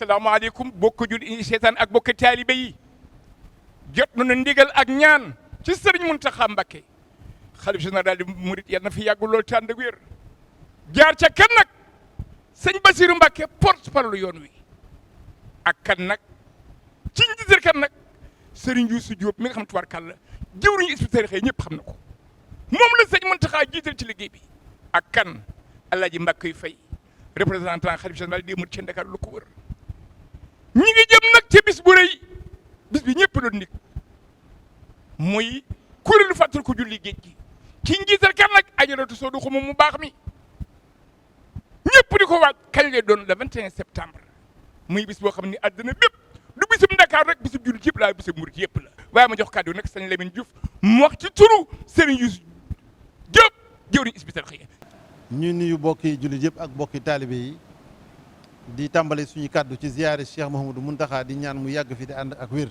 asalaamaaleykum bokk jul i seetaan ak bokk taalibe yi jot nañu ndigal ak ñaan ci sëriñ Muntaxa Mbakke xalif général di murit yal na fi yàgg lool te ànd ak wér jaar ca kan nag sëñ Basiru Mbakke porte-parole yoon wi ak kan nag ci njiital kan nag sëriñ Yuusu Jóob mi nga xam tubaarkàlla jëwriñu Hizbut Tarqiyyah ñëpp xam na ko moom la sëñ Muntaxa jiital ci liggéey bi ak kan Alaaji Mbakke yu fay représentant xalif général di murit ci Ndakaaru lu ko wër ñi ngi jëm nag ci bis bu rëy bis bi ñëpp doon nit muy kuréelu fàttali ko julli géej gi ci njiital kan nag Ajaratu Soodu Xuma mu baax mi ñëpp di ko waaj kañ lay doon le 21 septembre muy bis boo xam ne àddina bépp du bisum Dakar rek bisum jullit yëpp la bisum murit yëpp la waaye ma jox kàddu nag sëñ Lamine Diouf mu wax ci turu Serigne Youssou Diop jëwriñ Hizbut Tarqiyyah. ñu nuyu bokki jullit yëpp ak bokki taalibe yi di tàmbale suñu kàddu ci ziyaare Cheikh Mouhamadou Mountakha di ñaan mu yàgg fi di ànd ak wér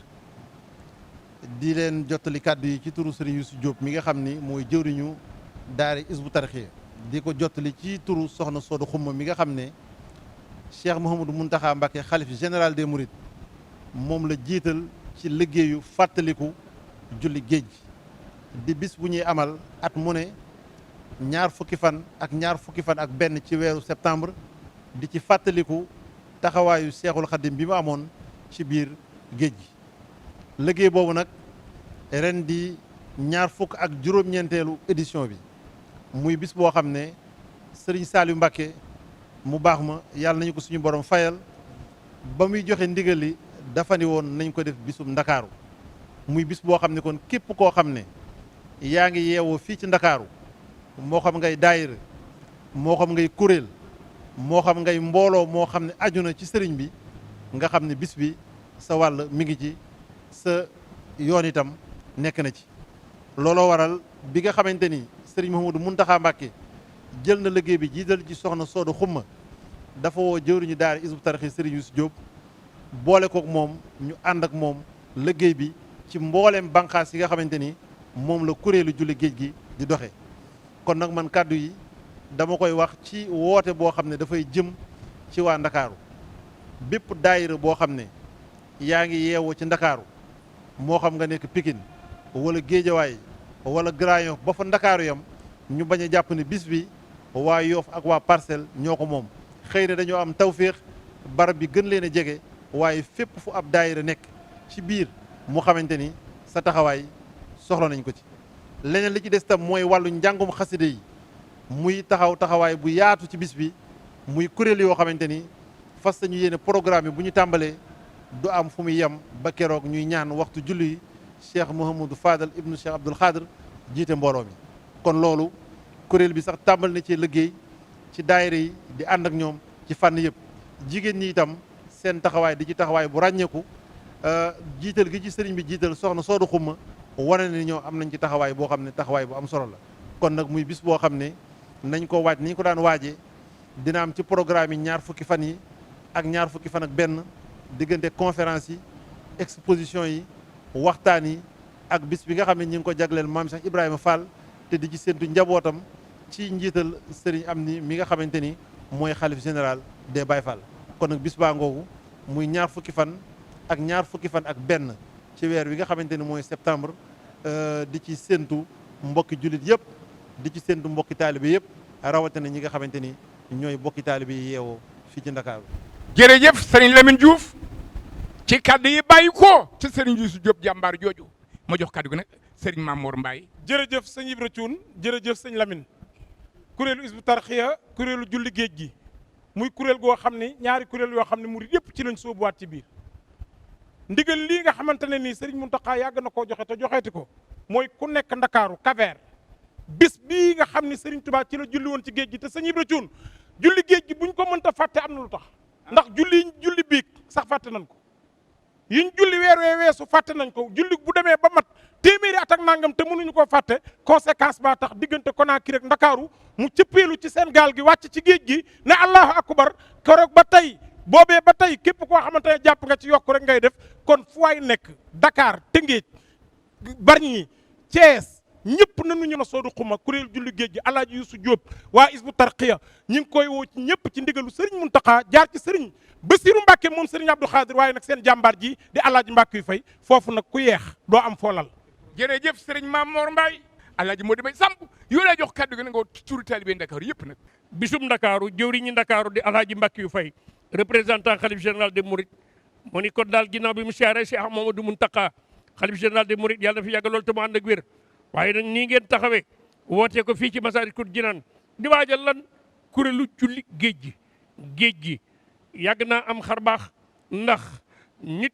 di leen jottali kàddu yi ci turu Serigne Youssou Diop mi nga xam ni mooy jëwriñu daari Hizbut Tarqiyyah di ko jottali ci turu soxna Soodu Xuma mi nga xam ne Cheikh Mouhamadou Mountakha Mbacké xalif général des Mourides moom la jiital ci liggéeyu fàttaliku julli géej di bis bu ñuy amal at mu ne ñaar fukki fan ak benn ci weeru septembre di ci fàttaliku taxawaayu Seexul Xadim bi mu amoon ci biir géej gi liggéey boobu nag ren di ñaar fukk ak juróom-ñeenteelu édition bi muy bis boo xam ne Serigne Saliou Mbacké mu baax ma yàlla nañu ko suñu borom fayal ba muy joxe ndigal li dafa ni woon nañ ko def bisum ndakaaru muy bis boo xam ne kon képp koo xam ne yaa ngi yeewoo fii ci ndakaaru moo xam ngay daayira moo xam ngay kuréel moo xam ngay mbooloo moo xam ne aju na ci sëriñ bi nga xam ne bis bi sa wàll mi ngi ci sa yoon itam nekk na ci looloo waral bi nga xamante ni sëriñ Mouhamadou Mountakha Mbacké jël na liggéey bi jiital ci soxna Soodu Xuma dafa woo jëwriñu daara Hizbut Tarqiyyah sëriñ Youssou Diop boole kook moom ñu ànd ak moom liggéey bi ci mbooleem banqaas yi nga xamante ni moom la kuréelu julli géej gi di doxe kon nag man kàddu yi dama koy wax ci woote boo xam ne dafay jëm ci waa ndakaaru bépp daayira boo xam ne yaa ngi yeewoo ci ndakaaru moo xam nga nekk Pikine wala Géejawaay wala Grand Yoff ba fa ndakaaru yam ñu bañ a jàpp ne bis bi waa Yoff ak waa Parcelles ñoo ko moom xëy na dañoo am tawféex barab bi gën leen a jege waaye fépp fu ab daayira nekk ci biir mu xamante ni sa taxawaay soxla nañ ko ci leneen li ci des tam mooy wàllu njàngum xaside yi muy taxawaay bu yaatu ci bis bi muy kuréel yoo xamante ni fas nañu yéene programme yi bu ñu tàmbalee du am fu muy yem ba keroog ñuy ñaan waxtu julli yi Cheikh Mouhamadou Fadal ibnu Cheikh Abdoul Khadr jiite mbooloo mi kon loolu kuréel bi sax tàmbal na ci liggéey ci daayira yi di ànd ak ñoom ci fànn yëpp jigéen ñi itam seen taxawaay di ci taxawaay bu ràññeeku jiital gi ci sëriñ bi jiital soxna Soodu Xuma wane ne ñoo am nañ ci taxawaay boo xam ne taxawaay bu am solo la kon nag muy bis boo xam ne nañ ko waaj ni ñu ko daan waajee dina am ci programme yi ñaar fukki fan yi ak ñaar fukki fan ak benn diggante conférence yi exposition yi waxtaan yi ak bis bi nga xam ne ñi ngi ko jagleel maam Cheikh Ibrahima Fall te di ci séntu njabootam ci njiital sëriñ Amni mi nga xamante ni mooy xalif général des Baye Fall kon nag bis baa ngoogu muy ñaar fukki fan ak benn ci weer wi nga xamante ni mooy septembre di ci séntu mbokki jullit yëpp di ci séntu mbokki taalibe yëpp rawatina ñi nga xamante ni ñooy mbokki taalibe yi yeewoo fii ci Ndakaaru. jërëjëf Serigne Lamine Diouf ci kaddu yi bàyyi ko ci Serigne Youssou Diop jàmbaar jooju ma jox kaddu gi nag Serigne Mamour Mbaye. jërëjëf sëñ Ibra Thioune jërëjëf sëñ Lamine kuréelu Hizbut Tarqiyyah kuréelu julli géej gi muy kuréel goo xam ni ñaari kuréel yoo xam ne murid yëpp ci lañ sóobuwaat ci biir ndigal lii nga xamante ne nii Serigne Mountakha yàgg na koo joxe te joxeeti ko mooy ku nekk Ndakaaru Cap-Vert bis bii nga xam ni Serigne Touba ci la julli woon ci géej gi te sëñ Ibra Thioune julli géej gi buñ ko mënta fàtte am na lu tax ndax julli biig sax fàtte nañ ko yiñ julli weer wee weesu fàtte nañ ko julli bu demee ba mat téeméeri at ak nangam te mënuñu koo fàtte conséquence ba tax diggante Conakry ak Ndakaaru mu cëppeelu ci seen gaal gi wàcc ci géej gi ne allahu akbar keroog ba tey boobee ba tey képp koo xamante ne jàpp nga ci yokk rek ngay def kon fu waay nekk Dakar Tëngéej Bargny Thiès ñëpp nañu ñëw soodu xuma kuréel julli géej gi alaaji Yuusu Jóob waa isbu tarqiya ñi ngi koy woo ci ñëpp ci ndigalu sëriñ Muntaxa jaar ci sëriñ Basiru Mbàkke moom sëriñ Abdou Xaadir waaye nag seen jàmbaar ji di alaaji Mbàkke yu fay foofu nag ku yeex doo am foolal. jërëjëf sëriñ Maam Mor Mbaye alaaji moo damay samp yow laa jox kàddu gi nga turu taalibe Ndakaaru yëpp nag. bisum Ndakaaru jëwriñu Ndakaaru di alaaji Mbàkke yu fay représentant xalif général des Mourides moo ni kon daal ginnaaw bi mu siyaare Cheikh Mamadou Muntaxa xalif général des Mourides yàlla na fi yàgg lool te mu ànd ak wér waaye nag nii ngeen taxawee wootee ko fii ci Masaalikul Jinaan di waajal lan kuréelu julli géej gi yàgg naa am xar baax ndax nit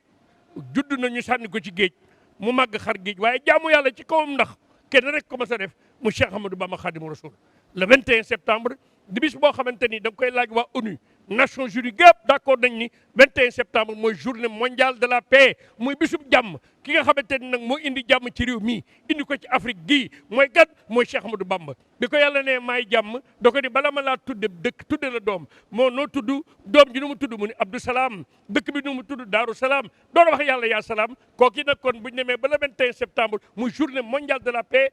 judd nañu sànni ko ci géej mu màgg xar géej waaye jaamu yàlla ci kawam ndax kenn rek ko mas a def mu Cheikh Ahmadou Bamba Khadimu Rasul le 21 septembre di bis boo xamante ni da nga koy laaj waa ONU Nations Unies gépp d'accord nañ ni 21 septembre mooy journée mondiale de la paix muy bisub jàmm ki nga xamante ni nag moo indi jàmm ci réew mii indi ko ci Afrique gii mooy gat mooy Cheikh Ahmadou Bamba bi ko yàlla ne maay jàmm da ko di bala ma laa tudde dëkk tudde la doom moo noo tudd doom ji nu mu tudd mu ni Abdou Salaam dëkk bi nu mu tudd Daaru Salaam doon wax yàlla yaa salaam kooki nag kon buñu demee ba le 21 septembre muy journée mondiale de la paix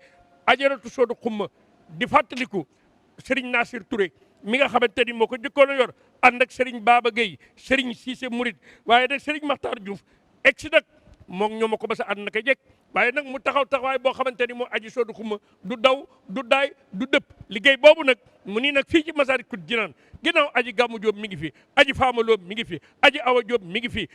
ajaratu soodu xumma di fàttaliku Serigne Nassir Touré mi nga xamante ni moo ko jëkkoon a yor ànd ak Serigne Baba Gueye Serigne Cissé Mouride waaye nag Serigne Makhtar Diouf egg si nag moom ñoo ma ko ba sa ànd naka jekk waaye nag mu taxawaay boo xamante ni moo aji soodu xuma du daw du daay du dëpp liggéey boobu nag mu nii nag fii ci Masaalikul Jinaan ginnaaw aji Gàmmu Jóob mi ngi fi aji Faama Loob mi ngi fi aji Awa Jóob mi ngi fi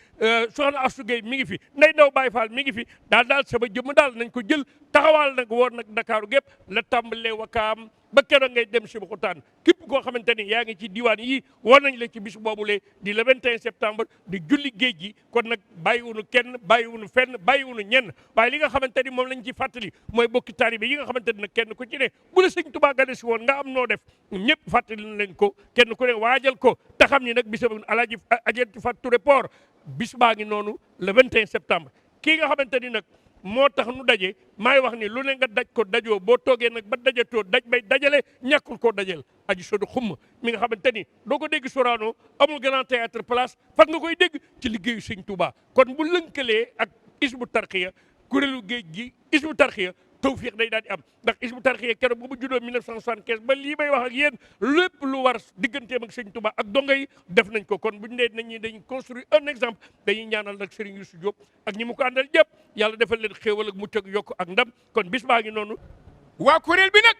soxna Astu Gey mi ngi fi Ndey Ndaw Baay Faal mi ngi fi daal sama jëmm daal nañ ko jël taxawaal nag woor nag Ndakaaru gépp la tàmbalee Wakaam ba keroog ngay dem Sébikotane képp koo xamante ni yaa ngi ci diwaan yi war nañ la ci bis boobule di le 21 septembre di julli géej gi kon nag bàyyiwunu kenn bàyyiwunu fenn bàyyiwunu ñenn waaye li nga xamante ni moom lañ ci fàttali mooy bokki taalibe yi nga xamante ni nag kenn ku ci ne bu la sëñ Tuubaa gane si woon nga am noo def ñëpp fàttali leen ko kenn ku ne waajal ko te xam ni nag bisam alaaji Ajaratu Fatou Touré Port bis baa ngi noonu le 21 septembre kii nga xamante ni nag moo tax nu daje maay wax ni lu ne nga daj ko dajoo boo toogee nag ba dajatoo daj bay dajale ñàkkul koo dajel aji soodu xumma mi nga xamante ni doo ko dégg Sorano amul grand théâtre place fan nga koy dégg ci liggéeyu sëñ Touba kon bu lënkalee ak isbu tarxiya kuréelu géej gi isbu tarxiya tawfiix day daal di am ndax isbu tarxiya keroog bu mu juddoo 1975 ba lii may wax ak yéen lépp lu war digganteem ak sëñ Touba ak donga yi def nañ ko kon buñu nee nañ dañuy construire un exemple dañuy ñaanal nag Serigne Youssou Diop ak ñi mu ko àndal jëpp yàlla defal leen xéewal ak mucc ak yokk ak ndam kon bis baa ngi noonu. waa kuréel bi nag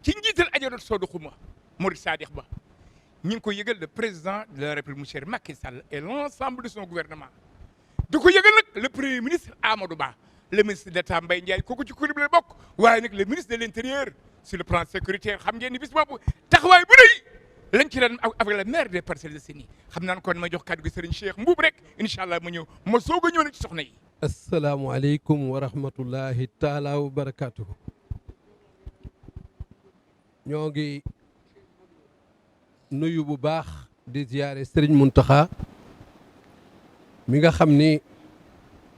ci njiital Ajaratu Soodu Xuma Murid Sadikh ba ñu ngi ko yëgal le président de la République monsieur Macky Sall et l'ensemble de son gouvernement di ko yëgal nag le premier ministre Amadou Ba le ministre d'État Mbaye Ndiaye kooku ci kuréel bi la bokk waaye nag le ministre de l'intérieur sur le plan sécuritaire xam ngeen ni bis boobu taxawaay bu rëy lañ ci leen avec le maire des Parcelles Assainies xam naa ne kon ma jox kàddu gi Serigne Cheikh Mbuub rek incha allah ma ñëw ma soog a ñëw nag ci soxna yi. asalaamualeykum wa rahmatullahi taala wa barakaatuhu. ñoo ngi nuyu bu baax di ziyaare Serigne Mountakha mi nga xam ni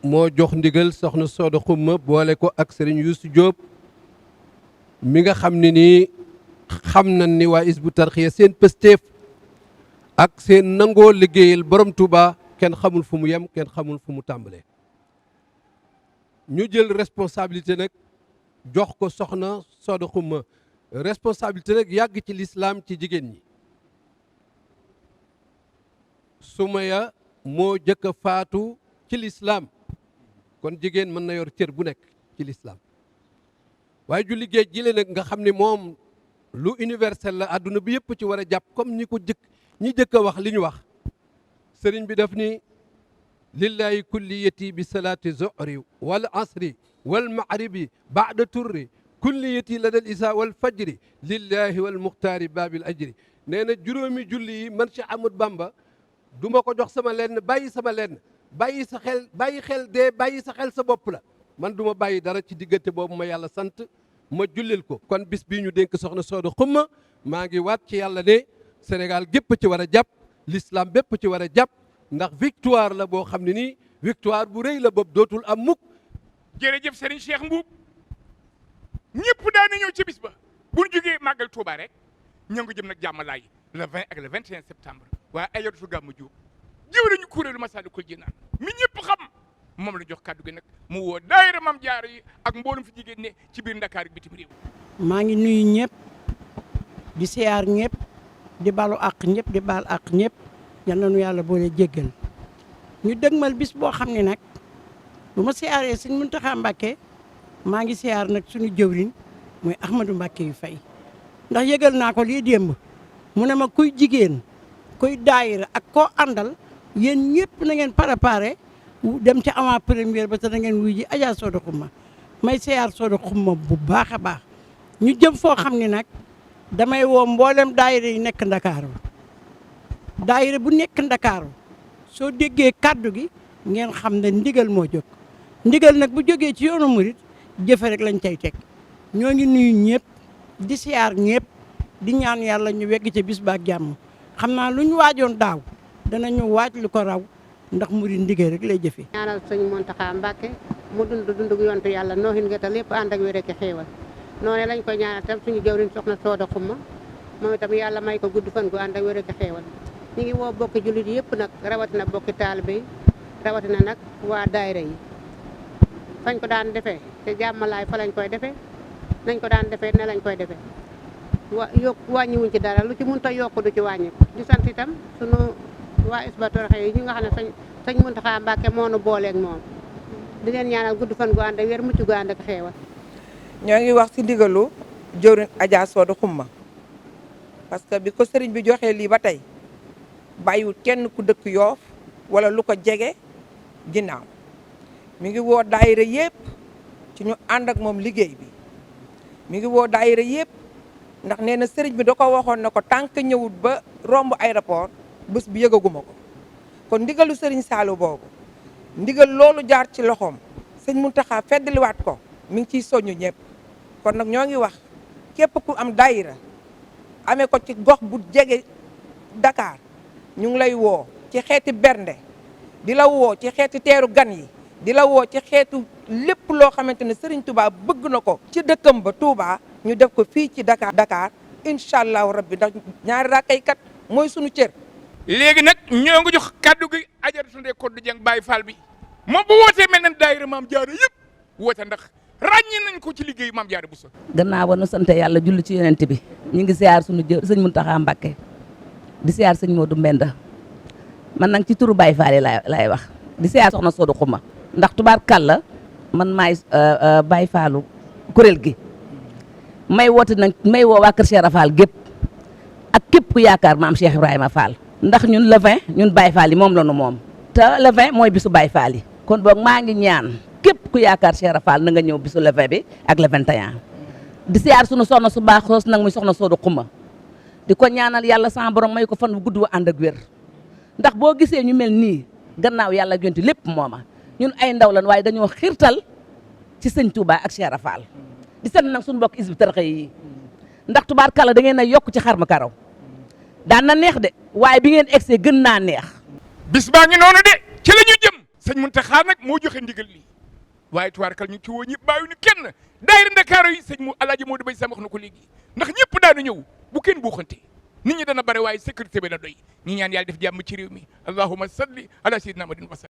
moo jox ndigal soxna Sooda Xumma boole ko ak Serigne Youssou Diop mi nga xam ne nii xam nañ ni waa Hizbut Tarqiyyah seen pësteef ak seen nangoo liggéeyal borom Touba kenn xamul fu mu yem kenn xamul fu mu tàmbalee. ñu jël responsabilité nag jox ko soxna Sooda Xumma responsabilité nag yàgg ci lislaam ci jigéen ñi. Sumaya moo jëkk a faatu ci lislaam kon jigéen mën na yor cër bu nekk ci lislaam waaye julli géej gi la nag nga xam ne moom lu universel la àdduna bi yëpp ci war a jàpp comme ñi jëkk a wax li ñu wax sëriñ bi daf ni lillahi kulliyati bi salaati zuhri wal asri wal maghribi baada turri kulliyati la dal isa wal fajri lillahi wal muxtaari baabil ajri nee na juróomi julli yi man Cheikh Ahmadou Bamba du ma ko jox sama lenn bàyyi sama lenn bàyyi sa xel bàyyi xel dee bàyyi sa xel sa bopp la man du ma bàyyi dara ci diggante boobu ma yàlla sant ma jullil ko kon bis bii ñu dénk soxna Sooda Xumma maa ngi waat ci yàlla ne Sénégal gépp ci war a jàpp l'islam bépp ci war a jàpp ndax victoire la boo xam ne nii victoire bu rëy la boobu dootul am mukk. jërëjëf Serigne Cheikh Mbuub ñëpp daan ñëw ci bis ba bu ñu jógee màggal Touba rek ñoo ngi jëm nag jàmmalaay le 20 ak le 21 septembre waaye Ajaratu Gàmmu Jóob jëwriñu kuréelu Masaalikul Jinaan mi ñëpp xam moom la jox kàddu gi nag mu woo daayira Maam Jaara yi ak mboolum fi jigéen ne ci biir Ndakaar ak bitim réew. maa ngi nuyu ñëpp di siyaar ñëpp di balu àq ñëpp di baal àq ñëpp yal na nu yàlla boole jéggal ñu dëgmal bis boo xam ne nag bu ma siyaaree sëñ Muntaxa Mbàkke maa ngi siyaar nag suñu jëwriñ mooy Ahmadou Mbàkke yu fay ndax yëgal naa ko lii démb mu ne ma kuy jigéen kuy daayira ak koo àndal yéen ñëpp na ngeen préparé dem ca avant première ba te na ngeen wuy ji Adja Soda Xuma may siyaar Soda Xuma bu baax a baax ñu jëm foo xam ne nag damay woo mboolem daayira yi nekk Ndakaaru daayira bu nekk Ndakaaru soo déggee kàddu gi ngeen xam ne ndigal moo jóg ndigal nag bu jógee ci yoonu murit jëfe rek lañ cay teg ñoo ngi nuyu ñëpp di siyaar ñëpp di ñaan yàlla ñu wegg ca bis ba ak jàmm xam naa lu ñu waajoon daaw danañu waaj lu ko raw ndax murit ndigal rek lay jëfe ñaanal sëñ Muntaxa Mbàkke mu dund gu yontu yàlla noohin nga te lépp ànd ak wér ak xéewal noonu lañ koy ñaanal tam suñu jëwriñ soxna Sooda Xuma moom itam yàlla may ko gudd fan gu ànd ak wér ak xéewal ñu ngi woo bokki jullit yëpp nag rawatina bokki taalibe yi rawatina nag waa daayira yi fañ ko daan defee te jàmmalaay fa lañ koy defee nañ ko daan defee ne lañ koy defee wàññiwuñ ci dara lu ci mënta yokk du ci wàññi di sant itam sunu waa Hizbut Tarqiyyah yi ñi nga xam ne sëñ Muntaxa Mbàkke moo nu booleeg moom di leen ñaanal gudd fan gu ànd ak wér mucc gu ànd ak xéewal ñoo ngi wax ci ndigalu jëwriñ Adja Soda Xuma parce que bi ko sëriñ bi joxee lii ba tey bàyyiwul kenn ku dëkk Yoof wala lu ko jege ginnaaw mi ngi woo daayira yëpp ci ñu ànd ak moom liggéey bi mi ngi woo daayira yëpp ndax nee na sëriñ bi da ko waxoon na ko tànk ñëwut ba romb aéroport bés bi yëgaguma ko kon ndigalu sëriñ Saalu boobu ndigal loolu jaar ci loxoom sëñ Muntaxa feddaliwaat ko mi ngi ciy soññu ñëpp kon nag ñoo ngi wax képp ku am daayira amee ko ci gox bu jege Dakar ñu ngi lay woo ci xeeti bernde di la woo ci xeeti teeru gan yi di la woo ci xeetu lépp loo xamante ne Serigne Touba bëgg na ko ci dëkkam ba Touba ñu def ko fii ci Dakar incha allahu rabbi ndax ñaari rakkay kat mooy sunu cër. léegi nag ñoo ngi jox kaddu gi Ajaratu Ndeye Codé Dieng Baye Fall bi moom bu wootee mel na daayira Maam Jaara yëpp woote ndax ràññee nañ ko ci liggéey Maam Jaara Bousso. gannaaw ba nu sant yàlla julli ci yonent bi ñu ngi siyaar sunu jë sëñ Muntaxa Mbàkke di siyaar sëñ Modou Mbenda man nag ci turu Baye Fall laay wax di siyaar soxna Soodu Xuma ndax tubaarkàlla man maay Baye Fallu kuréel gi may woote nag may woo waa Kër Cheikh Rafal gépp ak képp ku yaakaar maam Cheikh Ibrahima Fall ndax ñun le 20 ñun Baye Fall yi moom la nu moom te le 20 mooy bisu Baye Fall yi kon boog maa ngi ñaan képp ku yaakaar Cheikh Rafal na nga ñëw bisu le 20 bi ak le 21 di siyaar sunu soxna su baax xoos nag muy soxna Soodu Xuma di ko ñaanal yàlla sama borom may ko fan bu gudd wa ànd ak wér ndax boo gisee ñu mel nii gannaaw yàlla jonti lépp mooma ñun ay ndaw lan waaye dañoo xiirtal ci sëñ Touba ak Cheikh Rafal di sant nag suñu mbokk Hizbut Tarqiyyah yi ndax tubaarkàlla da ngeen a yokk ci xarma karaw daan na neex de waaye bi ngeen egsee gën naa neex. bis baa ngi noonu de ci la ñu jëm sëñ Muntaxa nag moo joxe ndigal lii waaye tubaarkal ñu ci woo ñëpp bàyyiwuñu kenn daayira Ndakaaru yi sëñ mu Alaaji Modou Bay Sam wax na ko léegi ndax ñëpp daanu ñëw bu kenn buuxante nit ñi dana bare waaye sécurité bi na doy ñi ñaan yàlla def jàmm ci réew mi allahumma salli ala sayyidina Muhammadin wa sallam